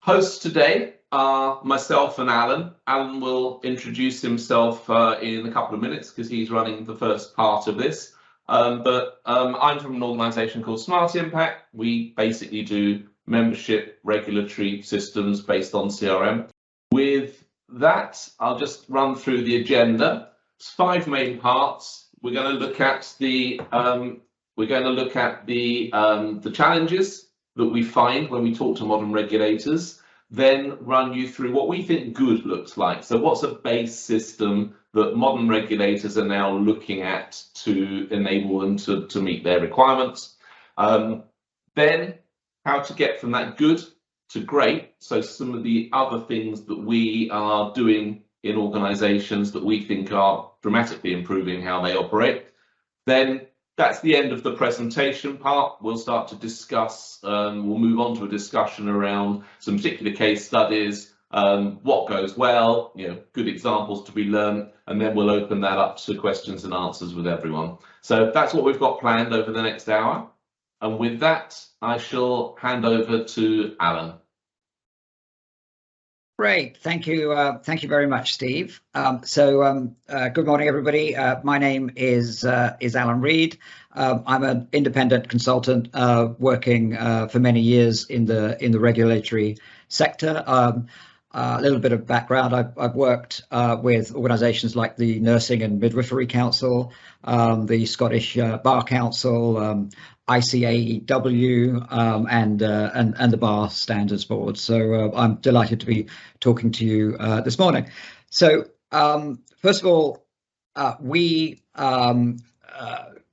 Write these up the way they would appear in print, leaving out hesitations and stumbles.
Hosts today are myself and Alan. Alan will introduce himself in a couple of minutes because he's running the first part of this. I'm from an organisation called smartimpact. We basically do membership regulatory systems based on CRM. With that, I'll just run through the agenda. It's 5 main parts. We're going to look at the challenges that we find when we talk to modern regulators, then run you through what we think good looks like. So what's a base system that modern regulators are now looking at to enable them to meet their requirements? Then how to get from that good to great. So some of the other things that we are doing in organizations that we think are dramatically improving how they operate. Then that's the end of the presentation part. We'll start to discuss, we'll move on to a discussion around some particular case studies, what goes well, good examples to be learned, and then we'll open that up to questions and answers with everyone. So that's what we've got planned over the next hour. And with that, I shall hand over to Alan. Great, thank you very much, Steve. Good morning, everybody. My name is Alan Reed. I'm an independent consultant working for many years in the regulatory sector. A little bit of background: I've worked with organisations like the Nursing and Midwifery Council, the Scottish Bar Council, ICAEW, and the Bar Standards Board. So I'm delighted to be talking to you this morning. So first of all, we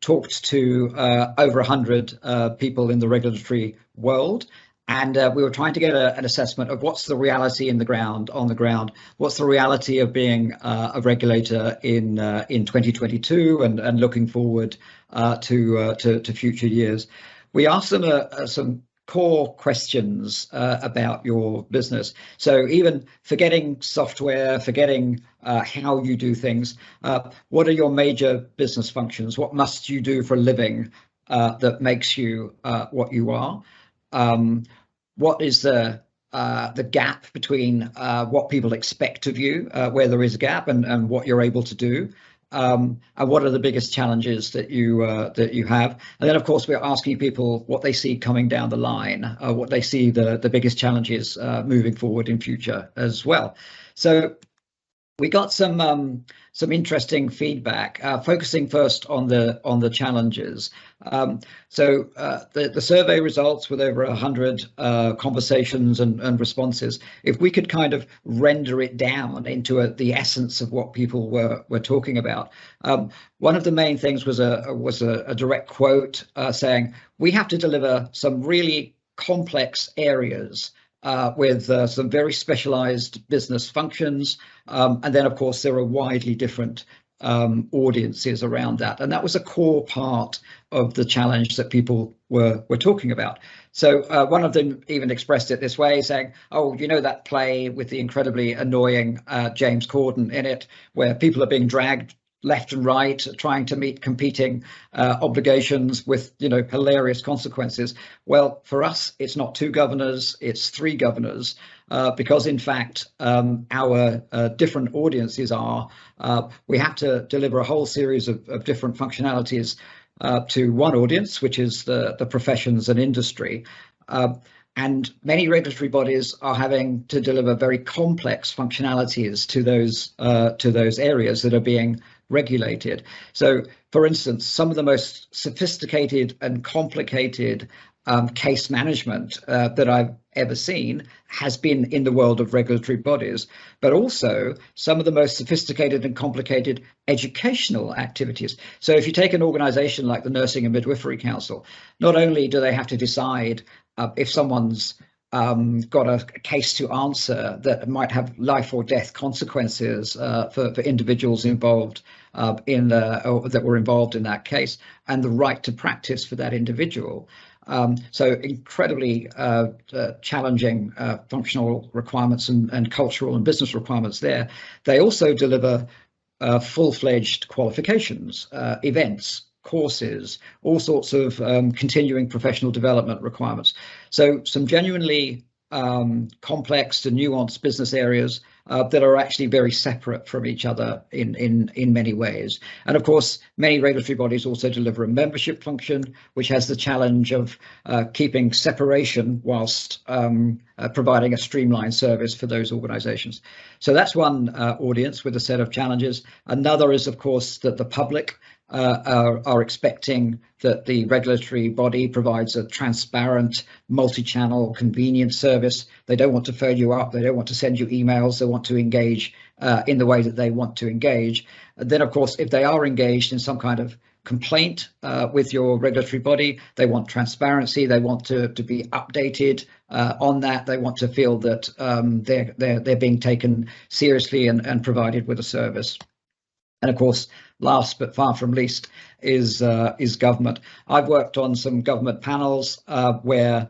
talked to over 100 people in the regulatory world, and we were trying to get an assessment of what's the reality on the ground, what's the reality of being a regulator in 2022 and looking forward to future years. We asked them some core questions about your business. So even forgetting software, forgetting how you do things, what are your major business functions? What must you do for a living that makes you what you are? What is the gap between what people expect of you, where there is a gap, and what you're able to do? And what are the biggest challenges that you have? And then, of course, we're asking people what they see coming down the line, what they see the biggest challenges moving forward in future as well. So we got some interesting feedback, focusing first on the challenges. The survey results with over 100 conversations and responses. If we could kind of render it down into the essence of what people were talking about, one of the main things was a direct quote saying, "We have to deliver some really complex areas with some very specialized business functions. And then, of course, there are widely different audiences around that." And that was a core part of the challenge that people were talking about. So one of them even expressed it this way, saying, "Oh, that play with the incredibly annoying James Corden in it, where people are being dragged left and right, trying to meet competing obligations with hilarious consequences." Well, for us, it's not 2 governors, it's 3 governors, because in fact our different audiences are we have to deliver a whole series of different functionalities to one audience, which is the professions and industry. And many regulatory bodies are having to deliver very complex functionalities to those areas that are being regulated. So, for instance, some of the most sophisticated and complicated case management that I've ever seen has been in the world of regulatory bodies, but also some of the most sophisticated and complicated educational activities. So if you take an organization like the Nursing and Midwifery Council, not only do they have to decide if someone's got a case to answer that might have life or death consequences for individuals involved that were involved in that case, and the right to practice for that individual. So incredibly challenging functional requirements and cultural and business requirements there. They also deliver full-fledged qualifications, events, courses, all sorts of continuing professional development requirements. So some genuinely complex to nuanced business areas that are actually very separate from each other in many ways. And of course, many regulatory bodies also deliver a membership function, which has the challenge of keeping separation whilst providing a streamlined service for those organizations. So that's one audience with a set of challenges. Another is, of course, that the public are expecting that the regulatory body provides a transparent, multi-channel, convenient service. They don't want to phone you up. They don't want to send you emails. They want to engage in the way that they want to engage. And then, of course, if they are engaged in some kind of complaint with your regulatory body, they want transparency. They want to be updated on that. They want to feel that they're being taken seriously and provided with a service. And of course, last but far from least is government. I've worked on some government panels where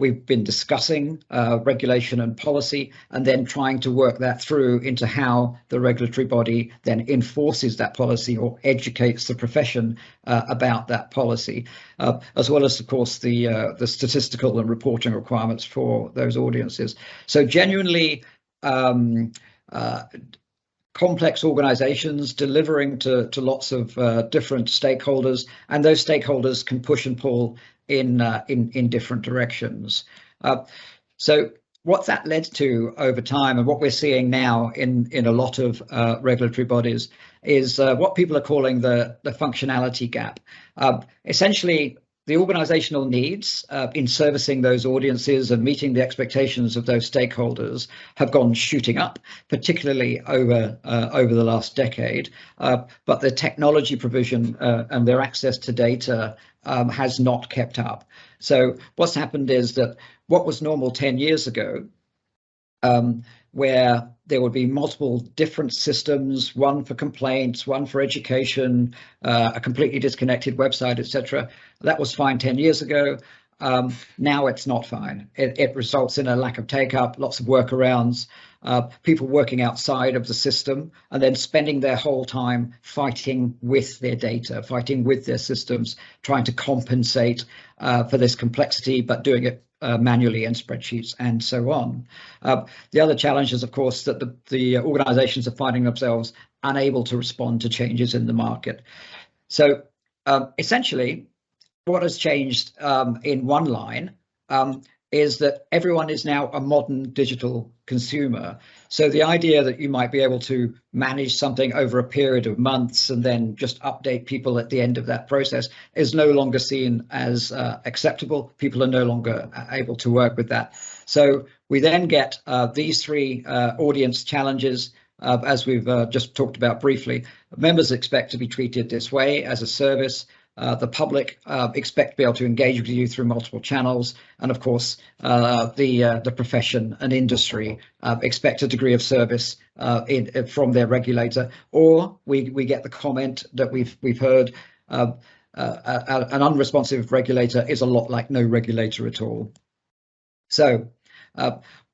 we've been discussing regulation and policy, and then trying to work that through into how the regulatory body then enforces that policy or educates the profession about that policy, as well as, of course, the statistical and reporting requirements for those audiences. So genuinely complex organizations delivering to lots of different stakeholders, and those stakeholders can push and pull in different directions. So what that led to over time, and what we're seeing now in a lot of regulatory bodies, is what people are calling the functionality gap. Essentially, the organizational needs in servicing those audiences and meeting the expectations of those stakeholders have gone shooting up, particularly over the last decade. But the technology provision and their access to data has not kept up. So what's happened is that what was normal 10 years ago, where there would be multiple different systems, one for complaints, one for education, a completely disconnected website, etc. That was fine 10 years ago. Now it's not fine. It results in a lack of take-up, lots of workarounds, people working outside of the system, and then spending their whole time fighting with their data, fighting with their systems, trying to compensate for this complexity, but doing it manually in spreadsheets and so on. The other challenge is, of course, that the organizations are finding themselves unable to respond to changes in the market. So essentially, what has changed in one line is that everyone is now a modern digital consumer. So the idea that you might be able to manage something over a period of months and then just update people at the end of that process is no longer seen as acceptable. People are no longer able to work with that. So we then get these three audience challenges. As we've just talked about briefly, members expect to be treated this way as a service. The public expect to be able to engage with you through multiple channels, and of course, the profession and industry expect a degree of service from their regulator. Or we get the comment that we've heard: an unresponsive regulator is a lot like no regulator at all. So,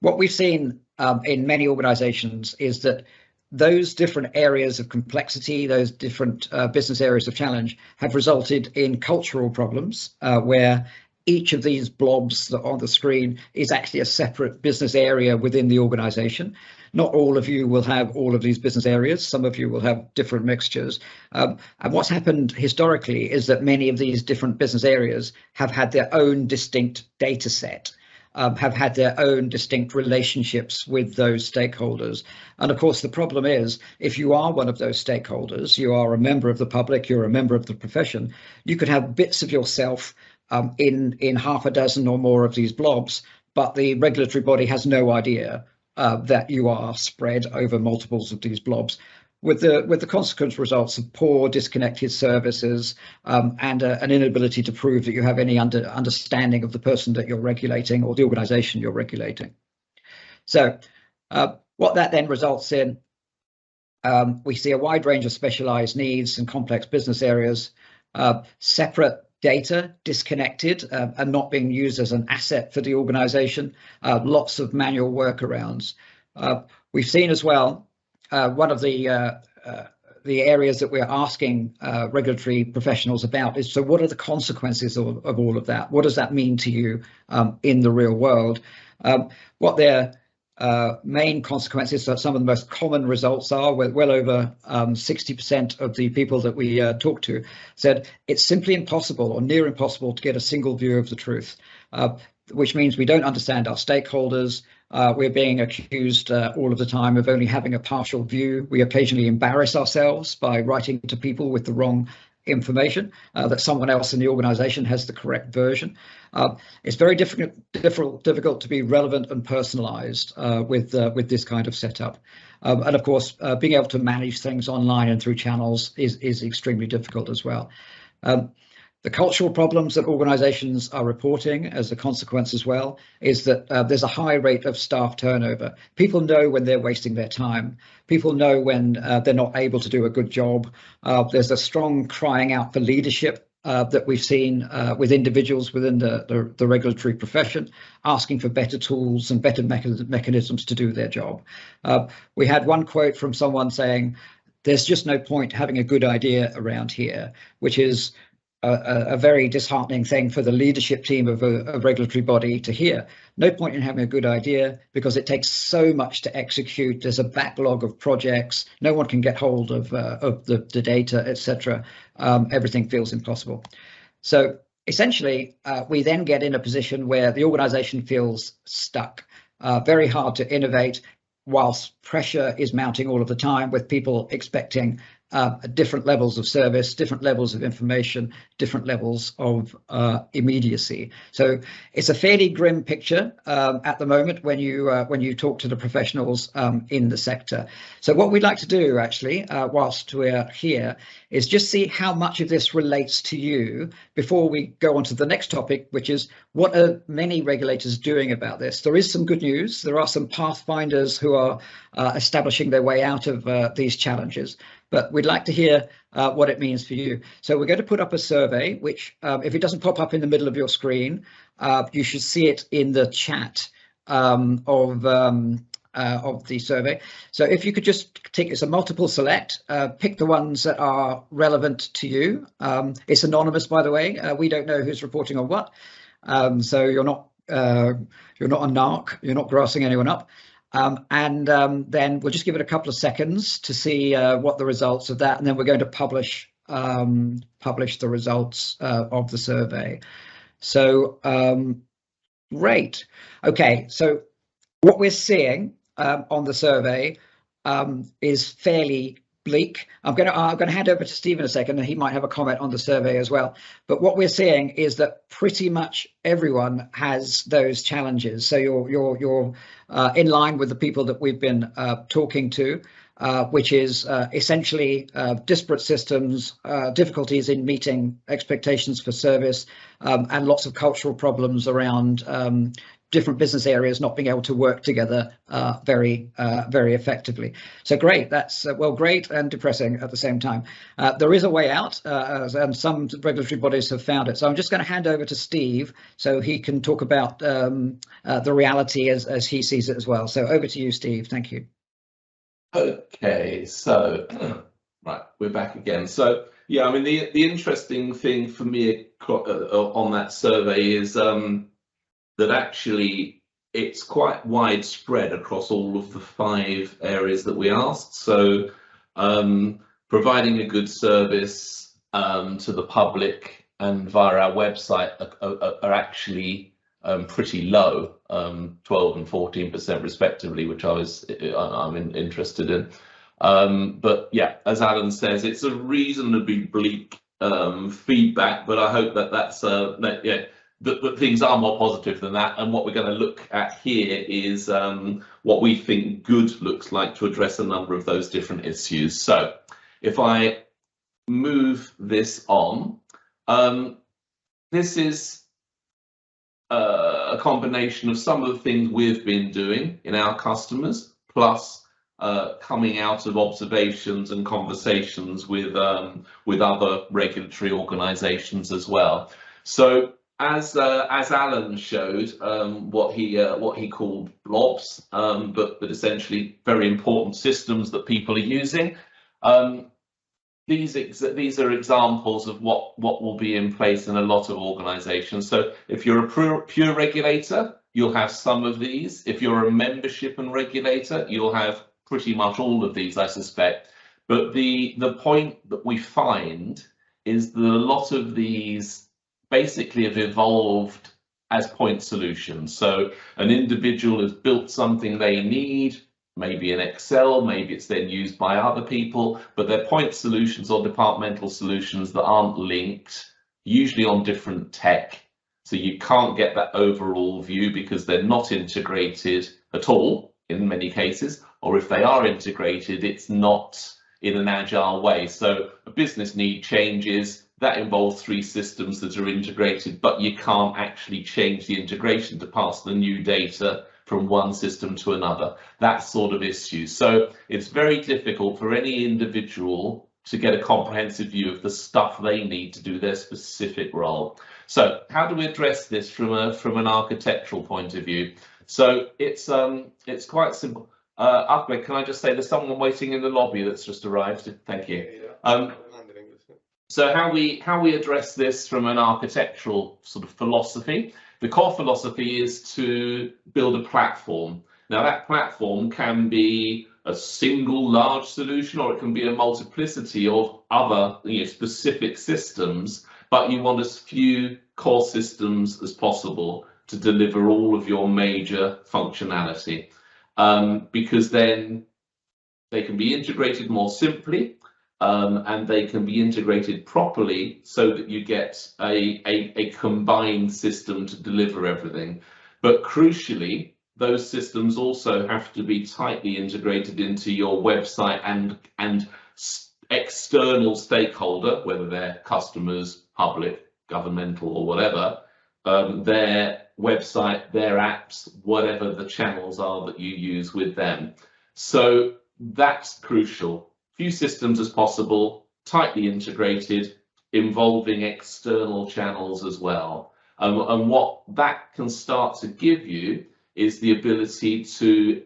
what we've seen in many organisations is that those different areas of complexity, those different business areas of challenge, have resulted in cultural problems where each of these blobs that are on the screen is actually a separate business area within the organization. Not all of you will have all of these business areas. Some of you will have different mixtures. And what's happened historically is that many of these different business areas have had their own distinct data set. Have had their own distinct relationships with those stakeholders. And of course, the problem is, if you are one of those stakeholders, you are a member of the public, you're a member of the profession, you could have bits of yourself in half a dozen or more of these blobs, but the regulatory body has no idea that you are spread over multiples of these blobs, with the consequent results of poor, disconnected services and an inability to prove that you have any understanding of the person that you're regulating or the organization you're regulating. So what that then results in, we see a wide range of specialized needs and complex business areas, separate data disconnected and not being used as an asset for the organization, lots of manual workarounds. We've seen as well, one of the the areas that we're asking regulatory professionals about is, so what are the consequences of all of that? What does that mean to you in the real world? What their main consequences, so some of the most common results are, well over 60% of the people that we talked to said it's simply impossible or near impossible to get a single view of the truth, which means we don't understand our stakeholders. We're being accused all of the time of only having a partial view. We occasionally embarrass ourselves by writing to people with the wrong information, that someone else in the organization has the correct version. It's very difficult to be relevant and personalized with this kind of setup. And of course, being able to manage things online and through channels is extremely difficult as well. The cultural problems that organizations are reporting as a consequence as well is that there's a high rate of staff turnover. People know when they're wasting their time. People know when they're not able to do a good job. There's a strong crying out for leadership that we've seen with individuals within the regulatory profession, asking for better tools and better mechanisms to do their job. We had one quote from someone saying, "There's just no point having a good idea around here," which is a very disheartening thing for the leadership team of a regulatory body to hear. No point in having a good idea because it takes so much to execute. There's a backlog of projects. No one can get hold of the data, etc. Everything feels impossible. So essentially, we then get in a position where the organization feels stuck, very hard to innovate, whilst pressure is mounting all of the time with people expecting different levels of service, different levels of information, different levels of immediacy. So it's a fairly grim picture at the moment when you talk to the professionals in the sector. So what we'd like to do actually, whilst we're here, is just see how much of this relates to you before we go on to the next topic, which is what are many regulators doing about this? There is some good news. There are some pathfinders who are establishing their way out of these challenges. But we'd like to hear what it means for you. So we're going to put up a survey, which if it doesn't pop up in the middle of your screen, you should see it in the chat of the survey. So if you could just take, it's a multiple select, pick the ones that are relevant to you. It's anonymous, by the way. We don't know who's reporting on what. So you're not a narc, you're not grassing anyone up. Then we'll just give it a couple of seconds to see what the results of that, and then we're going to publish the results of the survey. So great. Okay, so what we're seeing on the survey is fairly bleak. I'm going to hand over to Steve in a second, and he might have a comment on the survey as well. But what we're seeing is that pretty much everyone has those challenges. So you're in line with the people that we've been talking to, which is essentially disparate systems, difficulties in meeting expectations for service, and lots of cultural problems around different business areas not being able to work together very effectively. So great, that's well, great and depressing at the same time. There is a way out, and some regulatory bodies have found it. So I'm just going to hand over to Steve so he can talk about the reality as he sees it as well. So over to you, Steve. Thank you. Okay, so right, we're back again. So yeah, I mean the interesting thing for me on that survey is that actually it's quite widespread across all of the 5 areas that we asked. So providing a good service to the public and via our website are actually pretty low, 12 and 14% respectively, which I'm interested in. But yeah, as Alan says, it's a reasonably bleak feedback, but I hope that that's that things are more positive than that. And what we're going to look at here is what we think good looks like to address a number of those different issues. So if I move this on, this is a combination of some of the things we've been doing in our customers, plus coming out of observations and conversations with other regulatory organisations as well. So as Alan showed, what he called blobs, but essentially very important systems that people are using. these are examples of what will be in place in a lot of organizations. So if you're a pure regulator, you'll have some of these. If you're a membership and regulator, you'll have pretty much all of these, I suspect. But the point that we find is that a lot of these basically have evolved as point solutions. So an individual has built something they need, maybe in Excel, maybe it's then used by other people, but they're point solutions or departmental solutions that aren't linked, usually on different tech. So you can't get that overall view because they're not integrated at all in many cases, or if they are integrated, it's not in an agile way. So a business need changes, that involves 3 systems that are integrated, but you can't actually change the integration to pass the new data from one system to another, that sort of issue. So it's very difficult for any individual to get a comprehensive view of the stuff they need to do their specific role. So how do we address this from an architectural point of view? So it's quite simple. Ahmed, can I just say there's someone waiting in the lobby that's just arrived? Thank you. So how we address this from an architectural sort of philosophy, the core philosophy is to build a platform. Now that platform can be a single large solution, or it can be a multiplicity of other specific systems, but you want as few core systems as possible to deliver all of your major functionality, because then they can be integrated more simply. And they can be integrated properly so that you get a combined system to deliver everything. But crucially, those systems also have to be tightly integrated into your website and external stakeholder, whether they're customers, public, governmental, or whatever, their website, their apps, whatever the channels are that you use with them. So that's crucial. Few systems as possible, tightly integrated, involving external channels as well. And what that can start to give you is the ability to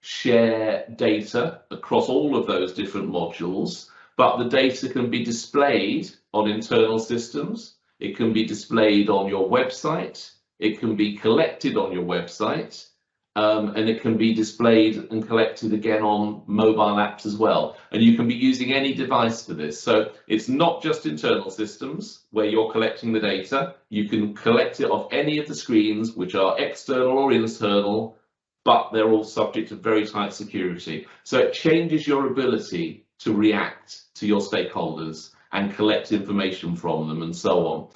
share data across all of those different modules, but the data can be displayed on internal systems, it can be displayed on your website, it can be collected on your website, and it can be displayed and collected again on mobile apps as well. And you can be using any device for this. So it's not just internal systems where you're collecting the data. You can collect it off any of the screens, which are external or internal, but they're all subject to very tight security. So it changes your ability to react to your stakeholders and collect information from them and so on.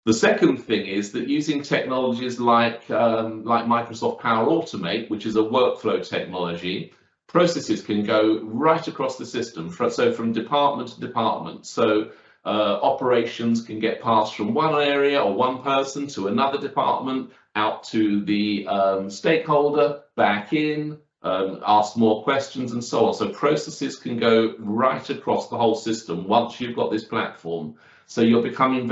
The second thing is that using technologies like Microsoft Power Automate, which is a workflow technology, processes can go right across the system, so from department to department. So operations can get passed from one area or one person to another department, out to the stakeholder, back in, ask more questions and so on. So processes can go right across the whole system once you've got this platform. So you're becoming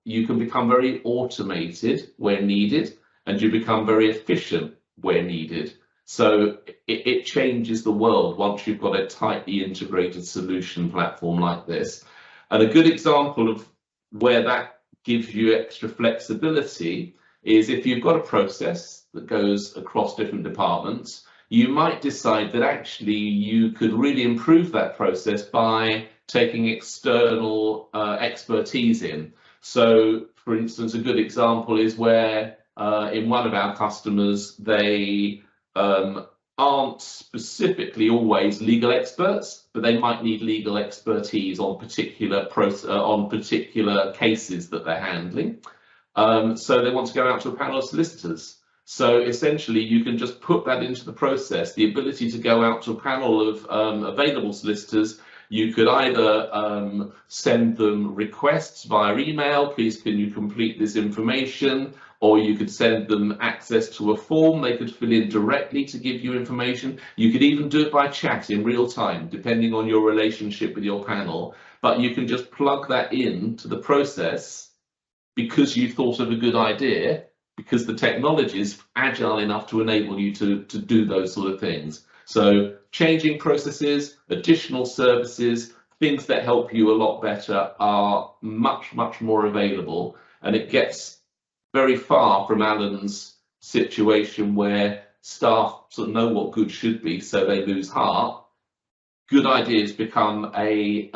you can become very automated where needed, and you become very efficient where needed. So it changes the world once you've got a tightly integrated solution platform like this. And a good example of where that gives you extra flexibility is if you've got a process that goes across different departments, you might decide that actually you could really improve that process by taking external expertise in. So, for instance, a good example is where in one of our customers, they aren't specifically always legal experts, but they might need legal expertise on particular cases that they're handling. So they want to go out to a panel of solicitors. So essentially, you can just put that into the process, the ability to go out to a panel of available solicitors. You could either send them requests via email, please can you complete this information, or you could send them access to a form they could fill in directly to give you information. You could even do it by chat in real time, depending on your relationship with your panel, but you can just plug that in to the process because you thought of a good idea, because the technology is agile enough to enable you to do those sort of things. So changing processes, additional services, things that help you a lot better are much, much more available. And it gets very far from Alan's situation where staff sort of know what good should be, so they lose heart. Good ideas become a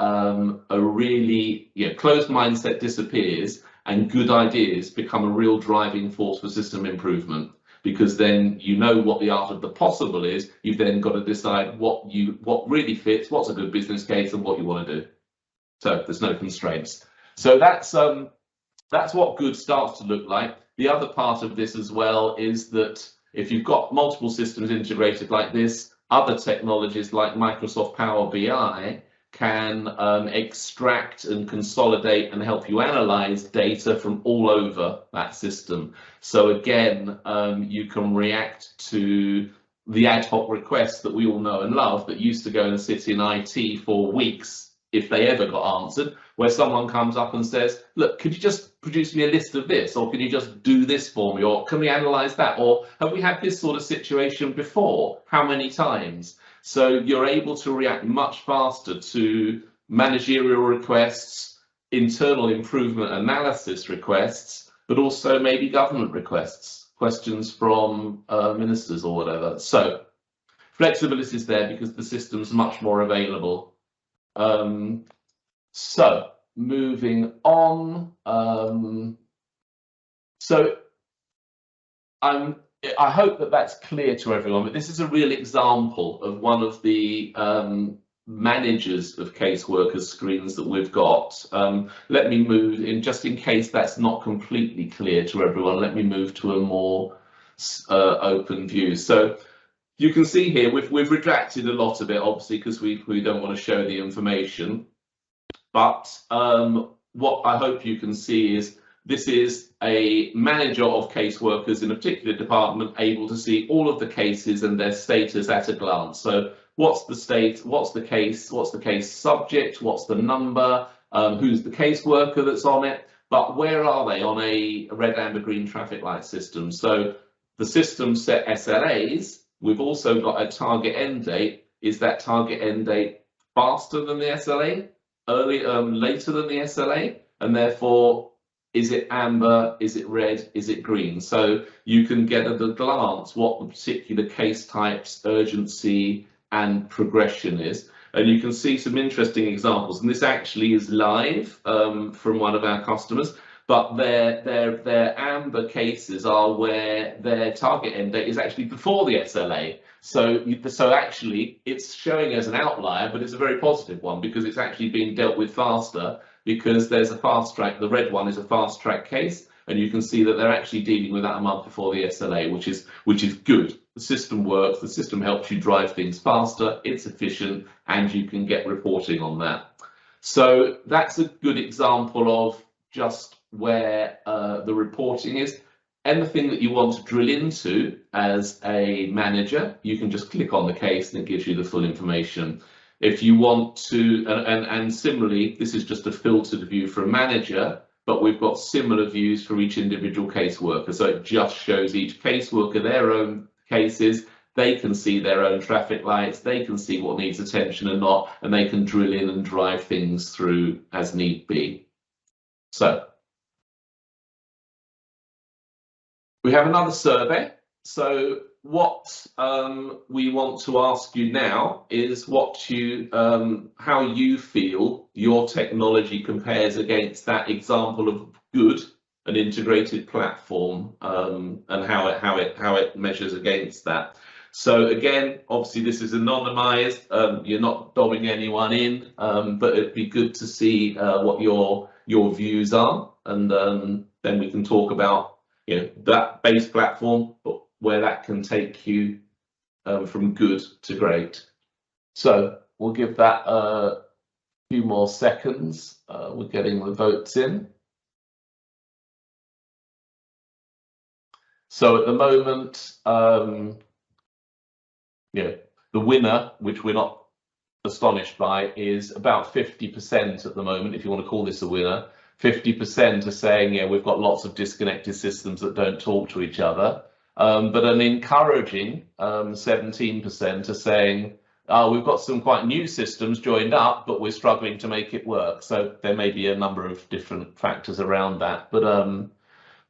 really, closed mindset disappears, and good ideas become a real driving force for system improvement, because then you know what the art of the possible is. You've then got to decide what really fits, what's a good business case, and what you want to do. So there's no constraints. So that's what good starts to look like. The other part of this as well is that if you've got multiple systems integrated like this, other technologies like Microsoft Power BI can extract and consolidate and help you analyze data from all over that system. So again, you can react to the ad hoc requests that we all know and love that used to go and sit in IT for weeks if they ever got answered, where someone comes up and says, look, could you just produce me a list of this, or can you just do this for me, or can we analyze that, or have we had this sort of situation before, how many times? So you're able to react much faster to managerial requests, internal improvement analysis requests, but also maybe government requests, questions from ministers or whatever. So flexibility is there because the system's much more available. So moving on, so I hope that that's clear to everyone, but this is a real example of one of the managers of caseworkers screens that we've got. Let me move in, just in case that's not completely clear to everyone, let me move to a more open view. So you can see here we've redacted a lot of it, obviously, because we don't want to show the information. But what I hope you can see is this is a manager of caseworkers in a particular department able to see all of the cases and their status at a glance. So what's the state, what's the case subject, what's the number, who's the caseworker that's on it, but where are they on a red, amber, green traffic light system? So the system set SLAs. We've also got a target end date. Is that target end date faster than the SLA? Later than the SLA? And therefore, is it amber? Is it red? Is it green? So you can get at a glance what the particular case type's urgency and progression is. And you can see some interesting examples. And this actually is live from one of our customers. But their amber cases are where their target end date is actually before the SLA. So actually it's showing as an outlier, but it's a very positive one because it's actually being dealt with faster, because there's a fast track. The red one is a fast track case, and you can see that they're actually dealing with that a month before the SLA, which is good. The system works. The system helps you drive things faster. It's efficient, and you can get reporting on that. So that's a good example of just where the reporting is. Anything that you want to drill into as a manager, you can just click on the case and it gives you the full information. If you want to, and similarly, this is just a filtered view for a manager, but we've got similar views for each individual caseworker. So it just shows each caseworker their own cases. They can see their own traffic lights, they can see what needs attention and not, and they can drill in and drive things through as need be. So we have another survey. So what we want to ask you now is how you feel your technology compares against that example of good, an integrated platform, and how it measures against that. So again, obviously this is anonymized. You're not dobbing anyone in, but it'd be good to see what your views are, and then we can talk about that base platform, but where that can take you from good to great. So we'll give that a few more seconds. We're getting the votes in. So at the moment, the winner, which we're not astonished by, is about 50% at the moment, if you want to call this a winner. 50% are saying, we've got lots of disconnected systems that don't talk to each other. but an encouraging 17% are saying, oh, we've got some quite new systems joined up, but we're struggling to make it work. So there may be a number of different factors around that, and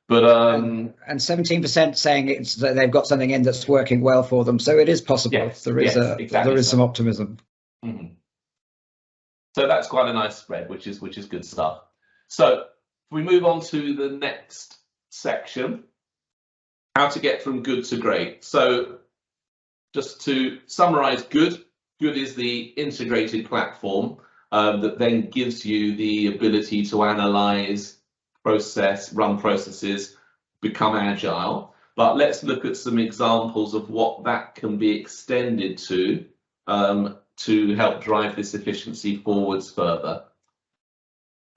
17% saying that they've got something in that's working well for them. So it is possible. Yes, there is exactly there is some optimism. Mm-hmm. So that's quite a nice spread, which is good stuff. So if we move on to the next section, how to get from good to great. So just to summarize, good is the integrated platform that then gives you the ability to analyze, process, run processes, become agile. But let's look at some examples of what that can be extended to help drive this efficiency forwards further.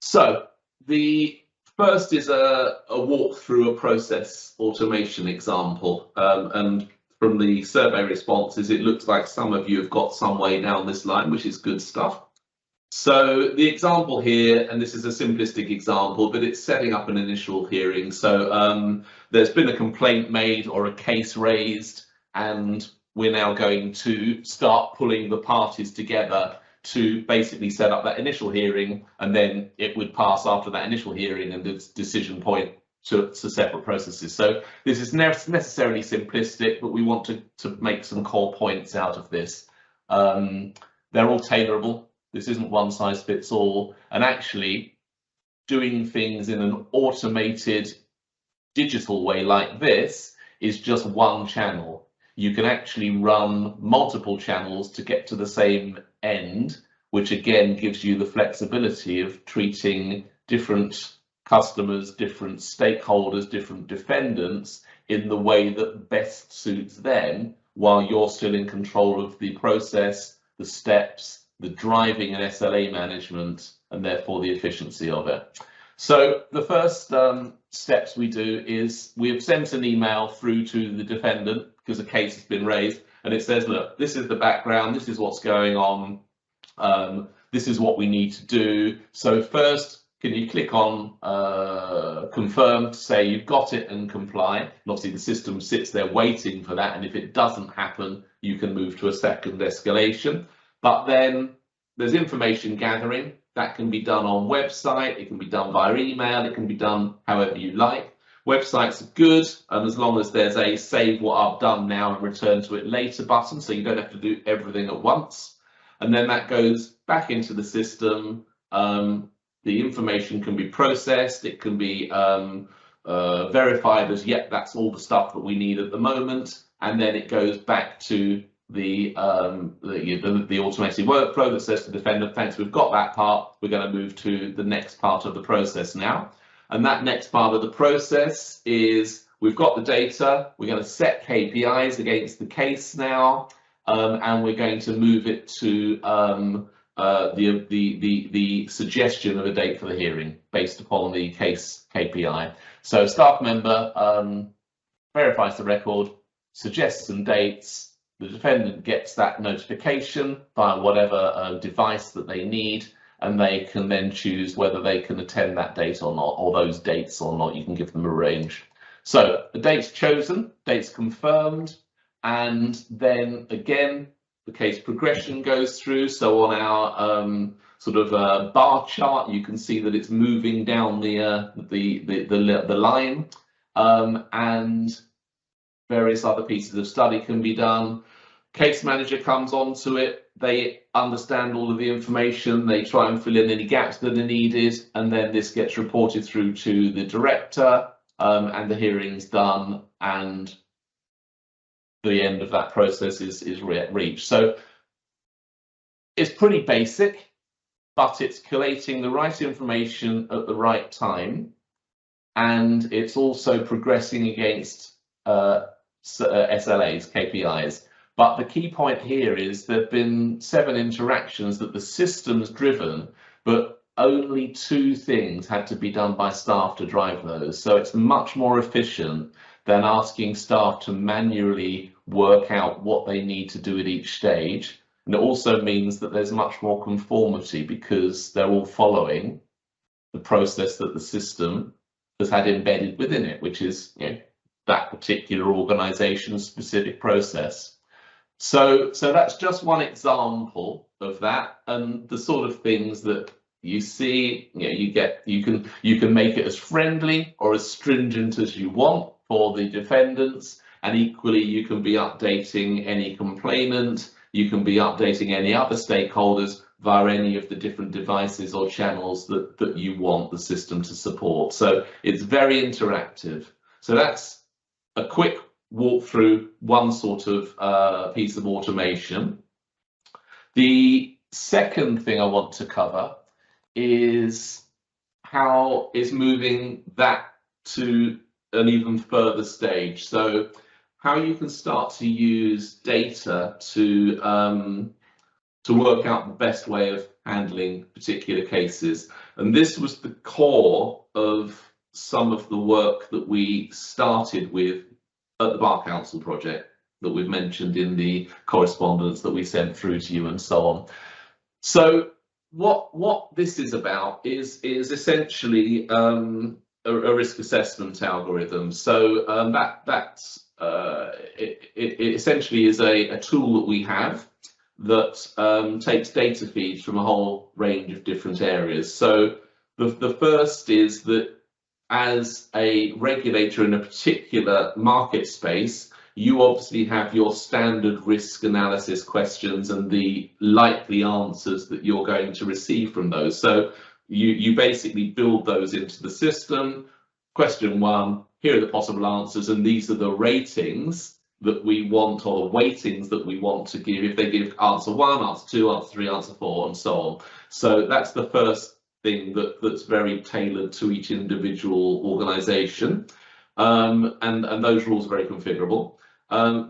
So the first is a walk through a process automation example, and from the survey responses, it looks like some of you have got some way down this line, which is good stuff. So the example here, and this is a simplistic example, but it's setting up an initial hearing. So there's been a complaint made or a case raised, and we're now going to start pulling the parties together to basically set up that initial hearing, and then it would pass after that initial hearing and the decision point to separate processes. So this is necessarily simplistic, but we want to make some core points out of this. They're all tailorable. This isn't one size fits all, and actually doing things in an automated digital way like this is just one channel. You can actually run multiple channels to get to the same end, which again gives you the flexibility of treating different customers, different stakeholders, different defendants in the way that best suits them, while you're still in control of the process, the steps, the driving and SLA management, and therefore the efficiency of it. So the first steps we do is we have sent an email through to the defendant because a case has been raised, and it says, look, this is the background, this is what's going on, this is what we need to do. So first, can you click on confirm to say you've got it and comply? And obviously the system sits there waiting for that, and if it doesn't happen, you can move to a second escalation. But then there's information gathering that can be done on website, it can be done via email, it can be done however you like. Websites are good, as long as there's a save what I've done now and return to it later button, so you don't have to do everything at once. And then that goes back into the system. The information can be processed, it can be verified as, yep, that's all the stuff that we need at the moment, and then it goes back to the automated workflow that says to the defendant, thanks, we've got that part, we're going to move to the next part of the process now. And that next part of the process is, we've got the data, we're going to set KPIs against the case now, and we're going to move it to the suggestion of a date for the hearing based upon the case KPI. So staff member verifies the record, suggests some dates, the defendant gets that notification via whatever device that they need, and they can then choose whether they can attend that date or not, or those dates or not. You can give them a range. So the date's chosen, date's confirmed, and then again, the case progression goes through. So on our sort of bar chart, you can see that it's moving down the line, and various other pieces of study can be done. Case manager comes onto it, they understand all of the information, they try and fill in any gaps that are needed, and then this gets reported through to the director, and the hearing's done, and the end of that process is reached. So it's pretty basic, but it's collating the right information at the right time, and it's also progressing against SLAs, KPIs. But the key point here is there have been 7 interactions that the system's driven, but only 2 things had to be done by staff to drive those. So it's much more efficient than asking staff to manually work out what they need to do at each stage. And it also means that there's much more conformity because they're all following the process that the system has had embedded within it, which is, you know, that particular organization's specific process. So that's just one example of that, and the sort of things that you see, you can make it as friendly or as stringent as you want for the defendants, and equally you can be updating any complainant, you can be updating any other stakeholders via any of the different devices or channels that you want the system to support. So it's very interactive. So that's a quick walk through one sort of piece of automation. The second thing I want to cover is how it's moving that to an even further stage. So how you can start to use data to work out the best way of handling particular cases. And this was the core of some of the work that we started with at the Bar Council project that we've mentioned in the correspondence that we sent through to you and so on. So what this is about is essentially a risk assessment algorithm. So it essentially is a tool that we have that takes data feeds from a whole range of different areas. So the first is that as a regulator in a particular market space, you obviously have your standard risk analysis questions and the likely answers that you're going to receive from those. So you basically build those into the system. Question one, here are the possible answers, and these are the ratings that we want, or the weightings that we want to give. If they give answer 1, answer 2, answer 3, answer 4, and so on. So that's the first thing that's very tailored to each individual organization, and those rules are very configurable.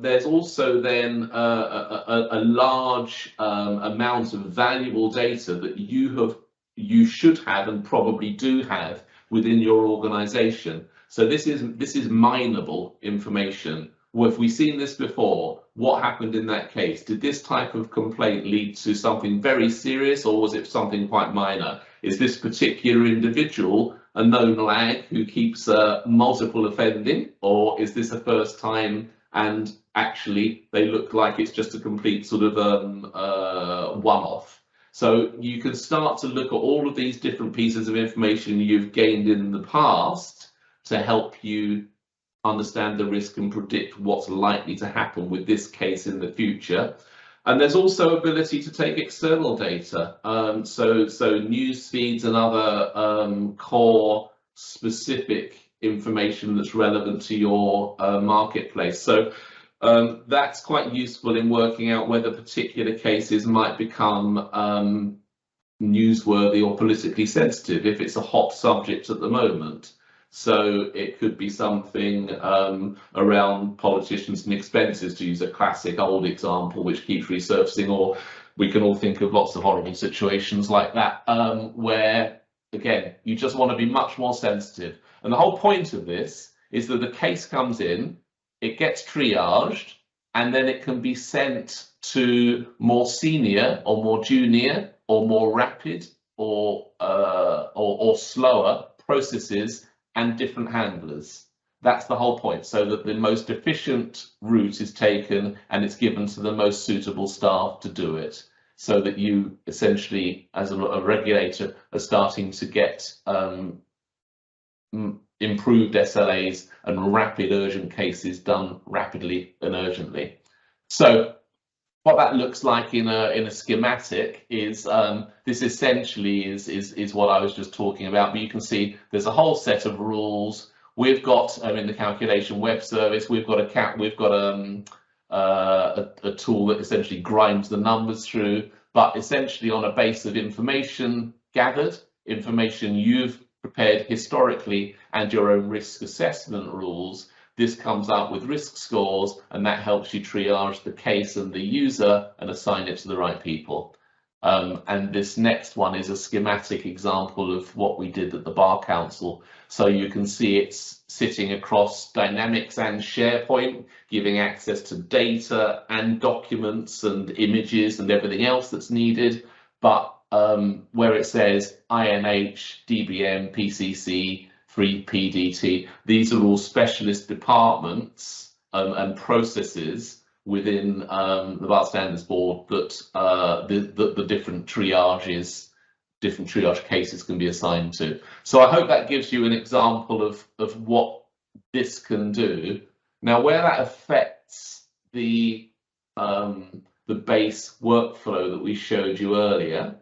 There's also then a large amount of valuable data that you should have and probably do have within your organization. So this is mineable information. Well, have we seen this before? What happened in that case? Did this type of complaint lead to something very serious, or was it something quite minor? Is this particular individual a known lag who keeps multiple offending, or is this a first time and actually they look like it's just a complete sort of one-off? So you can start to look at all of these different pieces of information you've gained in the past to help you understand the risk and predict what's likely to happen with this case in the future. And there's also ability to take external data, so news feeds and other core specific information that's relevant to your marketplace. So that's quite useful in working out whether particular cases might become newsworthy or politically sensitive if it's a hot subject at the moment. So it could be something around politicians and expenses, to use a classic old example which keeps resurfacing, or we can all think of lots of horrible situations like that, where, again, you just want to be much more sensitive. And the whole point of this is that the case comes in, it gets triaged, and then it can be sent to more senior or more junior or more rapid or slower processes and different handlers. That's the whole point, so that the most efficient route is taken and it's given to the most suitable staff to do it, so that you essentially, as a regulator, are starting to get improved SLAs and rapid urgent cases done rapidly and urgently. So what that looks like in a schematic is this essentially is what I was just talking about. But you can see there's a whole set of rules. We've got in the calculation web service, we've got a tool that essentially grinds the numbers through, but essentially on a base of information gathered, information you've prepared historically, and your own risk assessment rules. This comes up with risk scores, and that helps you triage the case and the user and assign it to the right people. And this next one is a schematic example of what we did at the Bar Council. So you can see it's sitting across Dynamics and SharePoint, giving access to data and documents and images and everything else that's needed. But where it says INH, DBM, PCC, free PDT. These are all specialist departments and processes within the Bar Standards Board that the different triage cases can be assigned to. So I hope that gives you an example of what this can do. Now, where that affects the base workflow that we showed you earlier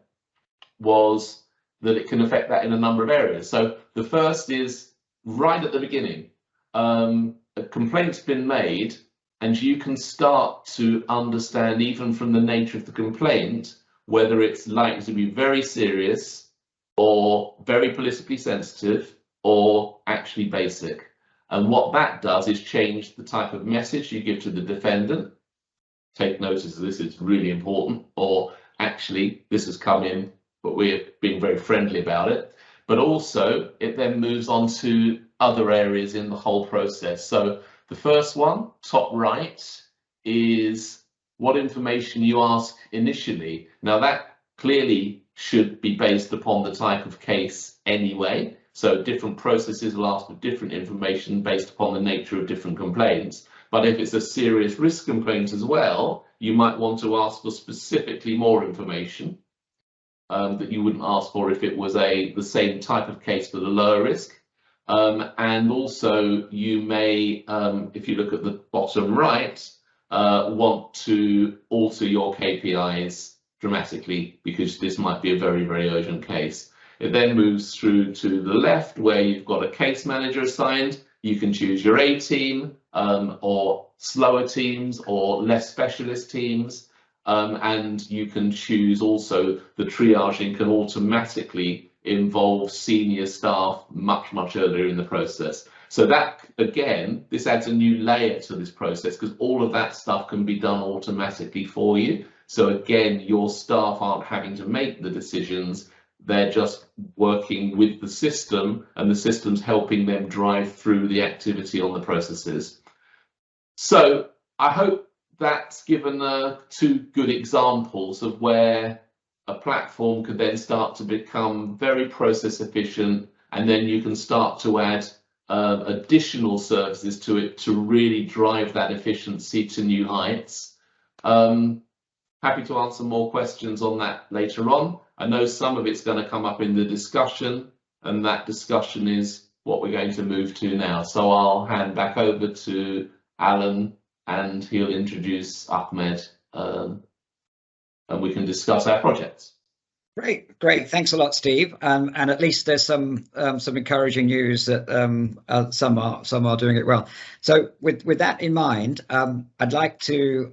was that it can affect that in a number of areas. So the first is right at the beginning. A complaint's been made, and you can start to understand, even from the nature of the complaint, whether it's likely to be very serious or very politically sensitive or actually basic. And what that does is change the type of message you give to the defendant. Take notice of this, it's really important, or actually this has come in, but we're being very friendly about it. But also it then moves on to other areas in the whole process. So the first one, top right, is what information you ask initially. Now that clearly should be based upon the type of case anyway. So different processes will ask for different information based upon the nature of different complaints. But if it's a serious risk complaint as well, you might want to ask for specifically more information that you wouldn't ask for if it was the same type of case but a lower risk. And also you may, if you look at the bottom right, want to alter your KPIs dramatically because this might be a very, very urgent case. It then moves through to the left where you've got a case manager assigned. You can choose your A team or slower teams or less specialist teams. And you can choose also the triaging can automatically involve senior staff much, much earlier in the process. So that, again, this adds a new layer to this process because all of that stuff can be done automatically for you. So again, your staff aren't having to make the decisions. They're just working with the system and the system's helping them drive through the activity on the processes. So I hope that's given two good examples of where a platform could then start to become very process efficient, and then you can start to add additional services to it to really drive that efficiency to new heights. Happy to answer more questions on that later on. I know some of it's going to come up in the discussion, and that discussion is what we're going to move to now. So I'll hand back over to Alan and he'll introduce Ahmed and we can discuss our projects. Great. Thanks a lot, Steve. And at least there's some encouraging news that some are doing it well. So with that in mind, I'd like to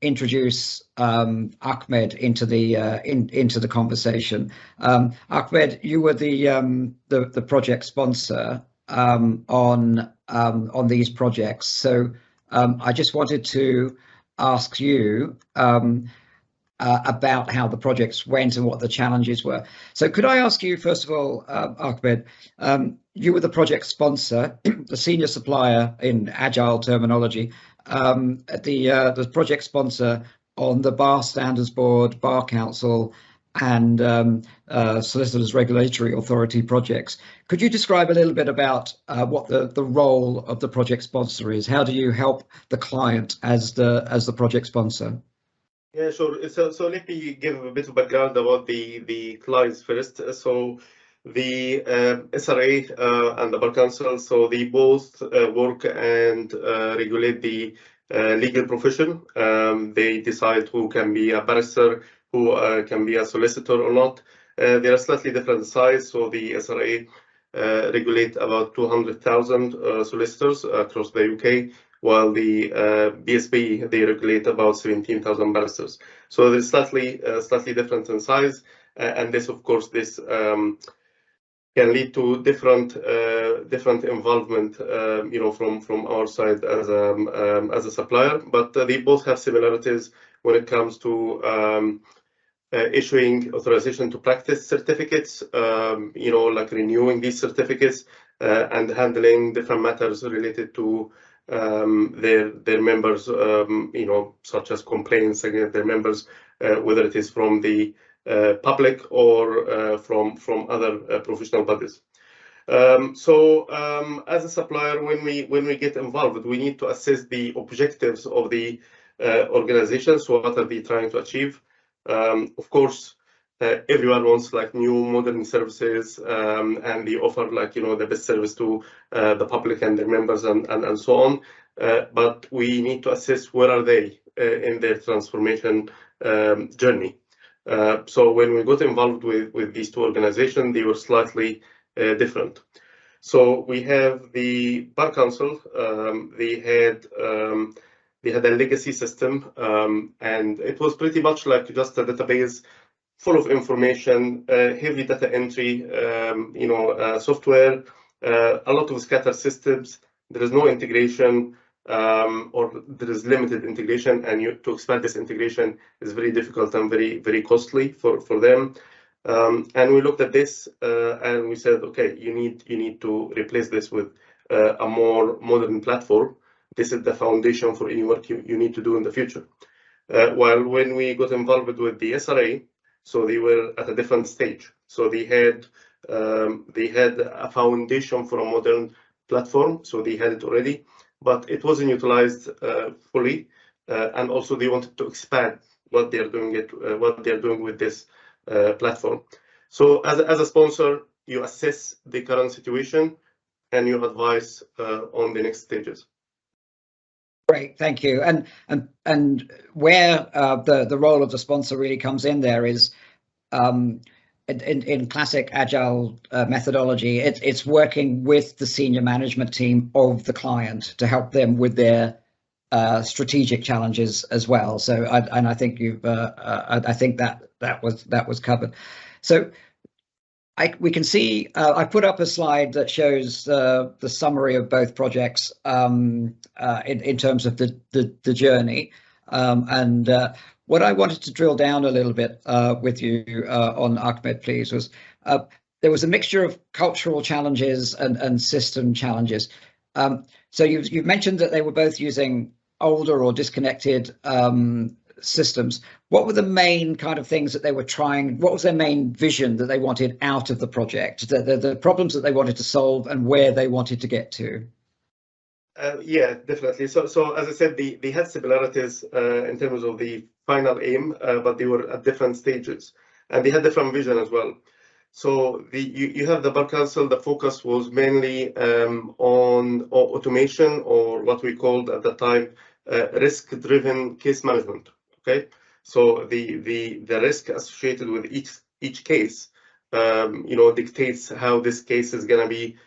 introduce Ahmed into the conversation. Ahmed, you were the project sponsor on these projects. So I just wanted to ask you about how the projects went and what the challenges were. So could I ask you, first of all, Ahmed, you were the project sponsor, the senior supplier in agile terminology, the project sponsor on the Bar Standards Board, Bar Council, and Solicitors Regulatory Authority projects. Could you describe a little bit about what the role of the project sponsor is? How do you help the client as the project sponsor? Yeah, sure. So let me give a bit of background about the clients first. So the SRA and the Bar Council, so they both work and regulate the legal profession. They decide who can be a barrister, who can be a solicitor or not. They are slightly different size. So the SRA regulate about 200,000 solicitors across the UK, while the BSB, they regulate about 17,000 barristers. So they're slightly different in size, and this, of course, this can lead to different involvement, from our side as a supplier. But they both have similarities when it comes to issuing authorization to practice certificates, like renewing these certificates and handling different matters related to their members, such as complaints against their members, whether it is from the public or from other professional bodies. As a supplier, when we get involved, we need to assess the objectives of the organization. So what are they trying to achieve? Of course, everyone wants like new modern services, and they offer like the best service to the public and their members and so on. But we need to assess where are they in their transformation journey. So when we got involved with these two organizations, they were slightly different. So we have the Bar Council. They had a legacy system, and it was pretty much like just a database full of information, heavy data entry, software, a lot of scattered systems. There is no integration, or there is limited integration, and to expand this integration is very difficult and very costly for them. And we looked at this and we said, okay, you need to replace this with a more modern platform. This is the foundation for any work you need to do in the future. While when we got involved with the SRA, so they were at a different stage. So they had a foundation for a modern platform. So they had it already, but it wasn't utilized fully. And also they wanted to expand what they're doing with this platform. So as a sponsor, you assess the current situation and you advise on the next stages. Great, thank you. And where the role of the sponsor really comes in there is in classic agile methodology. It's working with the senior management team of the client to help them with their strategic challenges as well. So I think you've I think that was covered. So we can see I put up a slide that shows the summary of both projects in terms of the journey, and what I wanted to drill down a little bit with you on, Ahmed, please, was there was a mixture of cultural challenges and system challenges. So you've mentioned that they were both using older or disconnected systems. What were the main kind of things that they were trying? What was their main vision that they wanted out of the project? The problems that they wanted to solve and where they wanted to get to? Yeah, definitely. So as I said, they had similarities in terms of the final aim, but they were at different stages, and they had different vision as well. So you have the Bar Council. The focus was mainly on automation, or what we called at the time risk-driven case management. Okay, so the risk associated with each case, dictates how this case is going to be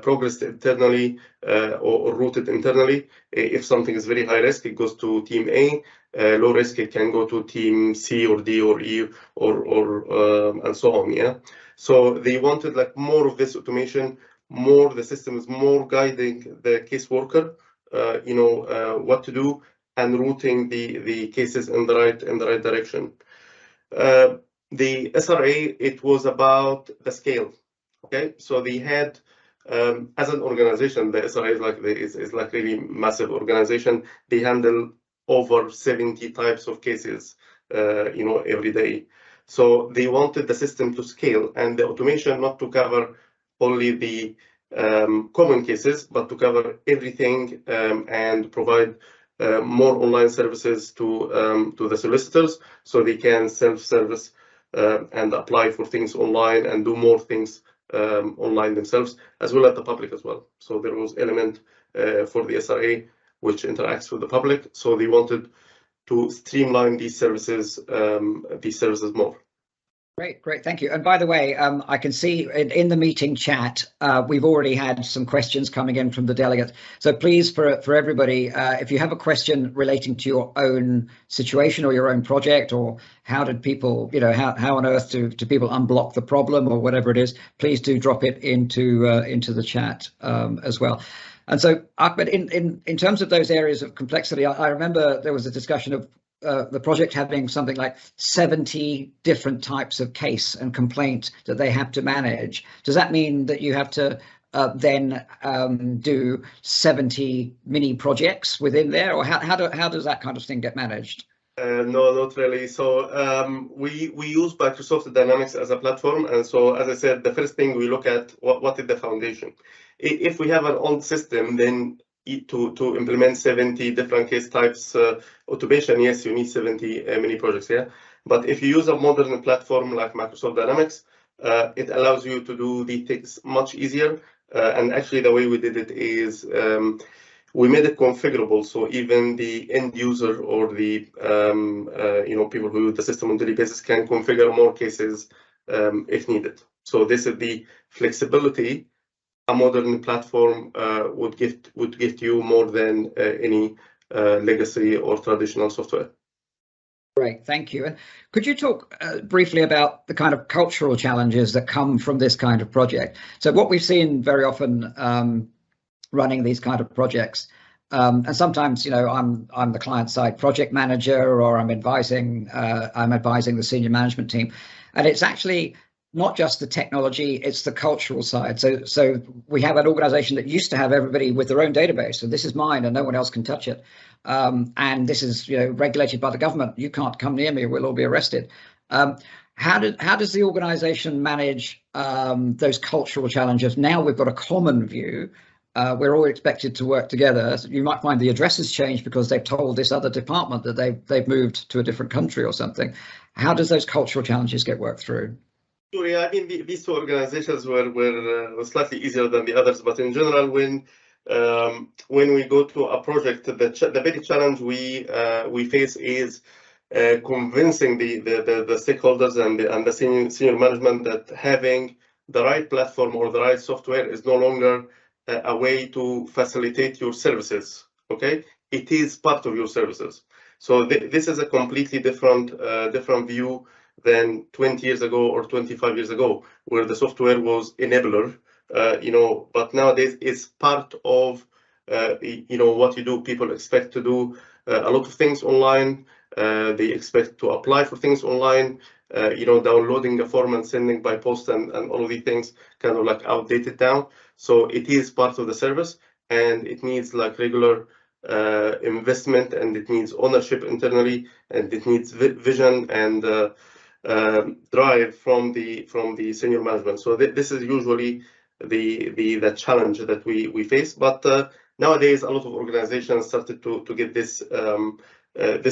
progressed internally or routed internally. If something is very high risk, it goes to team A. Low risk, it can go to team C or D or E or and so on. Yeah. So they wanted like more of this automation, more the systems, more guiding the caseworker, what to do, and routing the cases in the right direction. The SRA, it was about the scale. Okay, so they had as an organization, the SRA is like really massive organization. They handle over 70 types of cases, every day. So they wanted the system to scale and the automation not to cover only the common cases, but to cover everything and provide more online services to the solicitors, so they can self-service and apply for things online and do more things online themselves, as well as the public as well. So there was element for the SRA which interacts with the public. So they wanted to streamline these services more. Great, thank you. And by the way, I can see in the meeting chat, we've already had some questions coming in from the delegates. So please, for everybody, if you have a question relating to your own situation or your own project, or how did people, how on earth do people unblock the problem or whatever it is, please do drop it into the chat as well. And so, Ahmed, in terms of those areas of complexity, I remember there was a discussion of the project having something like 70 different types of case and complaint that they have to manage. Does that mean that you have to then do 70 mini projects within there, or how does that kind of thing get managed? No, not really. So we use Microsoft Dynamics as a platform, and so as I said, the first thing we look at what is the foundation. If we have an old system, then to implement 70 different case types automation, yes, you need 70 mini projects. Yeah, but if you use a modern platform like Microsoft Dynamics, it allows you to do the things much easier. And actually, the way we did it is we made it configurable, so even the end user or the people who use the system on a daily basis can configure more cases if needed. So this is the flexibility a modern platform would give you more than any legacy or traditional software. Great, thank you. And could you talk briefly about the kind of cultural challenges that come from this kind of project? So what we've seen very often running these kind of projects, and sometimes, you know, I'm the client side project manager, or I'm advising the senior management team, and it's actually not just the technology, it's the cultural side. So we have an organization that used to have everybody with their own database, so this is mine and no one else can touch it. And this is, you know, regulated by the government. You can't come near me, we'll all be arrested. How does the organization manage those cultural challenges? Now we've got a common view. We're all expected to work together. So you might find the address has changed because they've told this other department that they've moved to a different country or something. How does those cultural challenges get worked through? Sure, yeah, I mean, these two organizations were slightly easier than the others, but in general, when we go to a project, the big challenge we face is convincing the stakeholders and the senior management that having the right platform or the right software is no longer a way to facilitate your services. Okay, it is part of your services. So this is a completely different view than 20 years ago or 25 years ago, where the software was enabler, but nowadays it's part of, what you do. People expect to do a lot of things online. They expect to apply for things online, downloading a form and sending by post and all of these things kind of like outdated now. So it is part of the service, and it needs like regular investment, and it needs ownership internally, and it needs vision and drive from the senior management. So this is usually the challenge that we face. But nowadays, a lot of organizations started to get this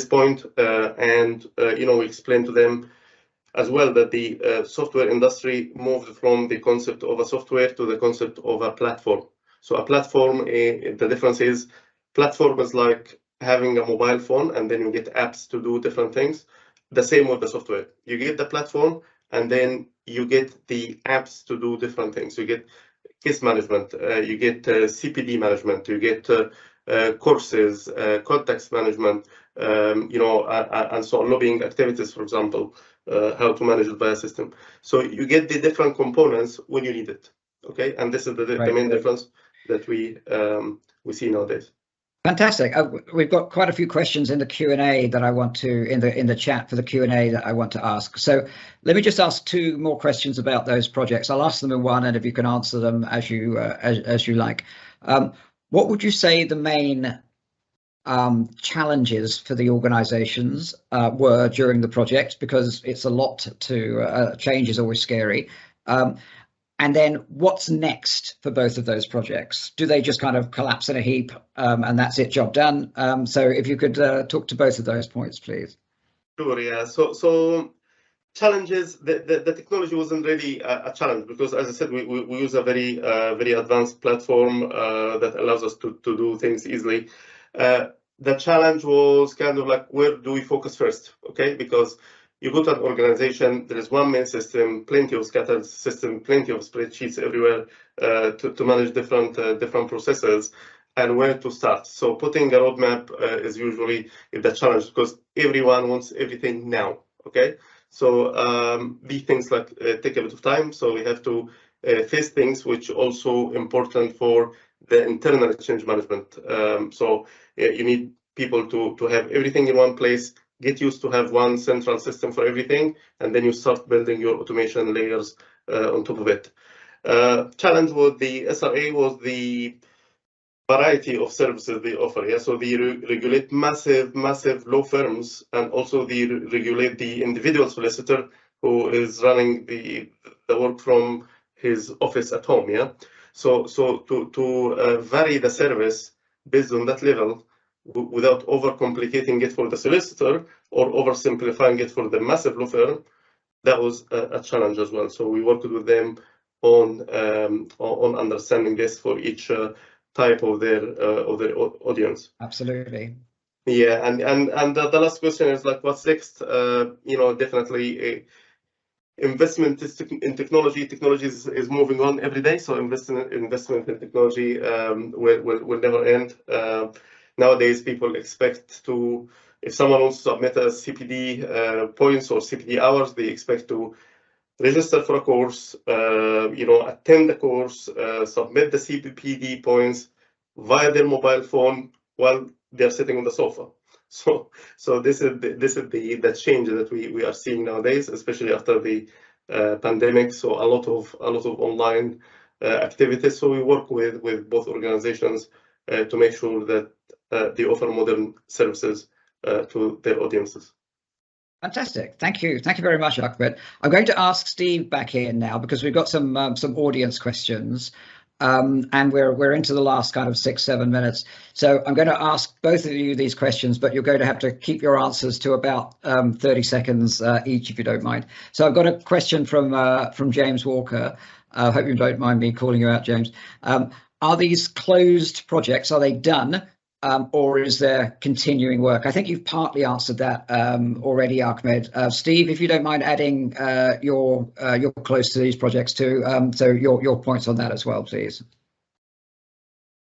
point, and we explain to them as well that the software industry moved from the concept of a software to the concept of a platform. So a platform, the difference is platform is like having a mobile phone, and then you get apps to do different things. The same with the software. You get the platform, and then you get the apps to do different things. You get case management, you get CPD management, you get courses, context management, and so on, lobbying activities, for example, how to manage it by a system. So you get the different components when you need it. Okay, and this is the main difference that we see nowadays. Fantastic. We've got quite a few questions in the Q&A that I want to in the chat for the Q&A that I want to ask. So let me just ask two more questions about those projects. I'll ask them in one, and if you can answer them as you like. What would you say the main challenges for the organizations were during the project? Because it's a lot to change is always scary. And then what's next for both of those projects? Do they just kind of collapse in a heap and that's it, job done? So if you could talk to both of those points, please. Sure, yeah. So challenges, the technology wasn't really a challenge, because as I said, we use a very advanced platform that allows us to do things easily. The challenge was kind of like, where do we focus first? Okay, because you go to an organization, there is one main system, plenty of scattered system, plenty of spreadsheets everywhere to manage different processes, and where to start. So putting a roadmap is usually the challenge, because everyone wants everything now. Okay, so these things like take a bit of time. So we have to face things which also important for the internal change management. So you need people to have everything in one place. Get used to have one central system for everything, and then you start building your automation layers on top of it. Challenge with the SRA was the variety of services they offer. Yeah, so they regulate massive law firms, and also they regulate the individual solicitor who is running the work from his office at home. Yeah, so to vary the service based on that level without overcomplicating it for the solicitor or oversimplifying it for the massive law firm, that was a challenge as well. So we worked with them on understanding this for each type of their audience. Absolutely. Yeah, and the last question is like, what's next? Definitely investment in technology. Technology is moving on every day, so investment in technology will never end. Nowadays, people expect to, if someone wants to submit a CPD points or CPD hours, they expect to register for a course, attend the course, submit the CPD points via their mobile phone while they're sitting on the sofa. So this is the change that we are seeing nowadays, especially after the pandemic. So a lot of online activities. So we work with both organizations to make sure that they offer modern services to their audiences. Fantastic. Thank you. Thank you very much, Ahmed. I'm going to ask Steve back in now because we've got some audience questions, and we're into the last kind of 6-7 minutes. So I'm going to ask both of you these questions, but you're going to have to keep your answers to about 30 seconds each, if you don't mind. So I've got a question from James Walker. I hope you don't mind me calling you out, James. Are these closed projects? Are they done? Or is there continuing work? I think you've partly answered that already, Ahmed. Steve, if you don't mind adding you're close to these projects too, so your points on that as well, please.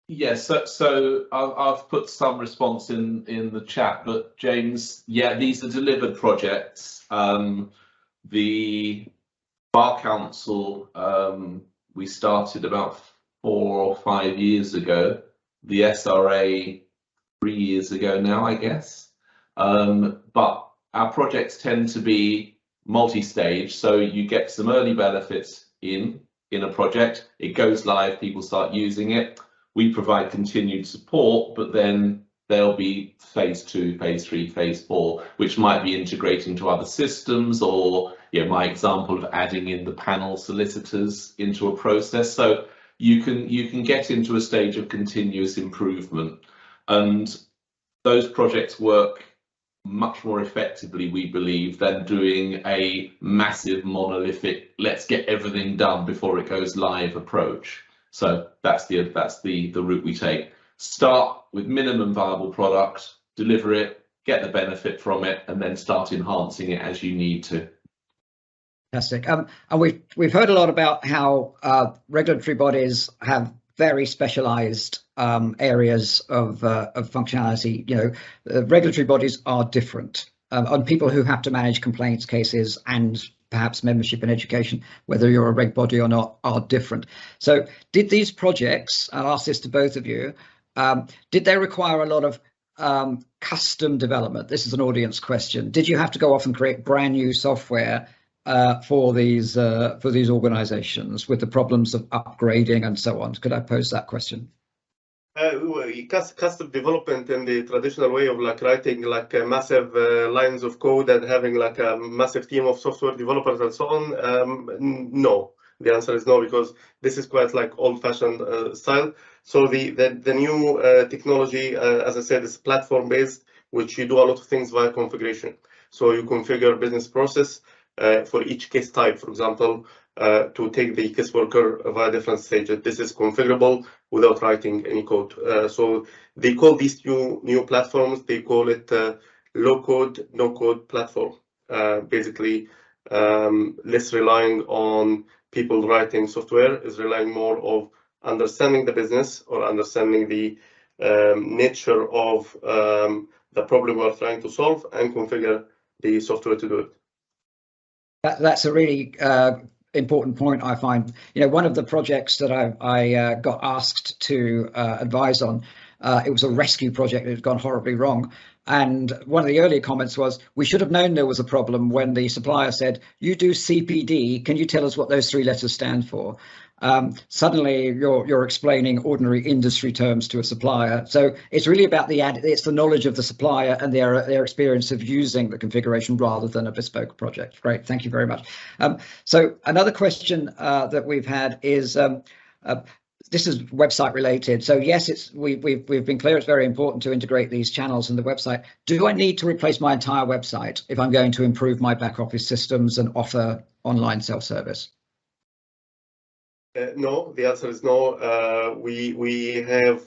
Yes, so I've put some response in the chat, but James, yeah, these are delivered projects. The Bar Council, we started about 4 or 5 years ago. The SRA 3 years ago now, I guess. But our projects tend to be multi-stage, so you get some early benefits in a project, it goes live, people start using it, we provide continued support, but then there'll be phase 2, phase 3, phase 4, which might be integrating to other systems, or my example of adding in the panel solicitors into a process. So you can get into a stage of continuous improvement, and those projects work much more effectively, we believe, than doing a massive monolithic let's get everything done before it goes live approach. So that's the route we take. Start with minimum viable product, deliver it, get the benefit from it, and then start enhancing it as you need to. Fantastic. And we've heard a lot about how regulatory bodies have very specialized areas of functionality. Regulatory bodies are different, and people who have to manage complaints cases and perhaps membership and education, whether you're a reg body or not, are different. So did these projects, I'll ask this to both of you, did they require a lot of custom development? This is an audience question. Did you have to go off and create brand new software for these organizations with the problems of upgrading and so on? Could I pose that question? Custom development in the traditional way of writing massive lines of code and having a massive team of software developers and so on, no. The answer is no, because this is quite old-fashioned style. So the new technology, as I said, is platform-based, which you do a lot of things via configuration. So you configure business process for each case type, for example, to take the caseworker via different stages. This is configurable without writing any code. So they call these new platforms, they call it low-code, no-code platform. Basically, less relying on people writing software, is relying more of understanding the business or understanding the nature of the problem we're trying to solve and configure the software to do it. That's a really important point, I find. One of the projects that I got asked to advise on, it was a rescue project that had gone horribly wrong. And one of the earlier comments was, we should have known there was a problem when the supplier said, you do CPD, can you tell us what those 3 letters stand for? Suddenly you're explaining ordinary industry terms to a supplier. So it's really about it's the knowledge of the supplier and their experience of using the configuration rather than a bespoke project. Great, thank you very much. So another question that we've had is, this is website related. So yes, we've been clear it's very important to integrate these channels in the website. Do I need to replace my entire website if I'm going to improve my back office systems and offer online self-service? No, the answer is no. We have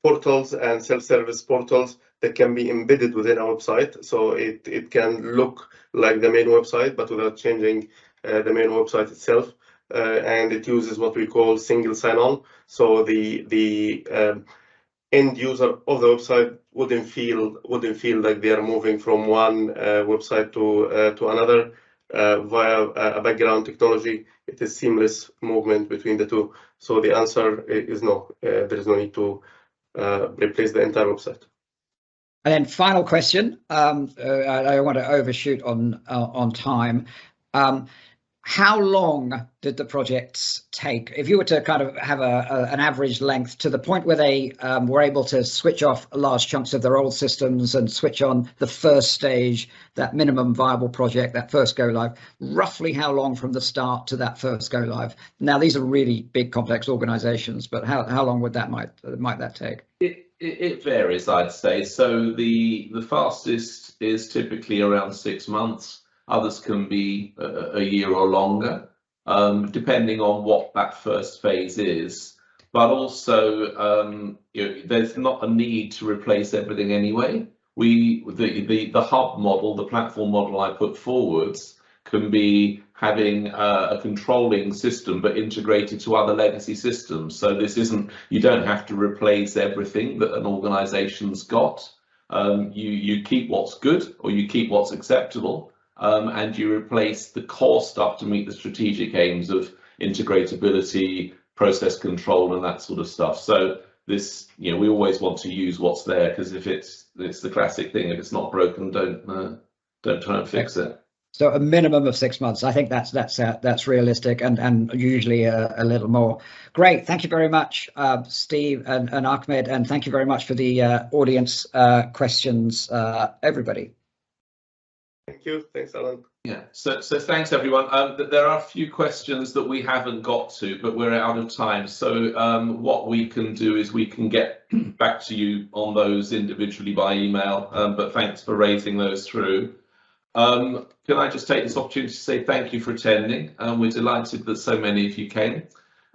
portals and self-service portals that can be embedded within our website, so it can look like the main website, but without changing the main website itself. And it uses what we call single sign-on, so the end user of the website wouldn't feel like they are moving from one website to another via a background technology. It is seamless movement between the two. So the answer is no. There is no need to replace the entire website. And then final question. I don't want to overshoot on time. How long did the projects take? If you were to kind of have an average length to the point where they were able to switch off large chunks of their old systems and switch on the first stage, that minimum viable project, that first go live, roughly how long from the start to that first go live? Now, these are really big, complex organizations, but how long would might that take? It varies, I'd say. So the fastest is typically around 6 months. Others can be a year or longer, depending on what that first phase is. But also, there's not a need to replace everything anyway. The hub model, the platform model I put forwards, can be having a controlling system but integrated to other legacy systems. So this isn't, you don't have to replace everything that an organization's got. You keep what's good, or you keep what's acceptable. And you replace the core stuff to meet the strategic aims of integratability, process control, and that sort of stuff. So this, we always want to use what's there, because if it's the classic thing, if it's not broken, don't try and fix it. So a minimum of 6 months. I think that's realistic, and usually a little more. Great, thank you very much, Steve and Ahmed, and thank you very much for the audience questions, everybody. Thank you. Thanks, Alan. Yeah, so thanks everyone. There are a few questions that we haven't got to, but we're out of time. So what we can do is we can get back to you on those individually by email, but thanks for raising those through. Can I just take this opportunity to say thank you for attending. We're delighted that so many of you came.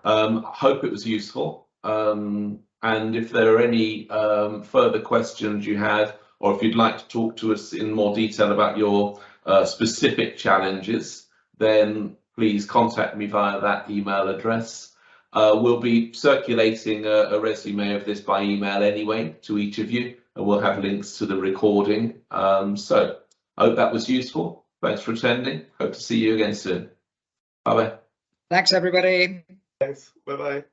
Hope it was useful. And if there are any further questions you have, or if you'd like to talk to us in more detail about your specific challenges, then please contact me via that email address. We'll be circulating a resume of this by email anyway to each of you, and we'll have links to the recording. So I hope that was useful. Thanks for attending. Hope to see you again soon. Bye-bye. Thanks, everybody. Thanks. Bye-bye.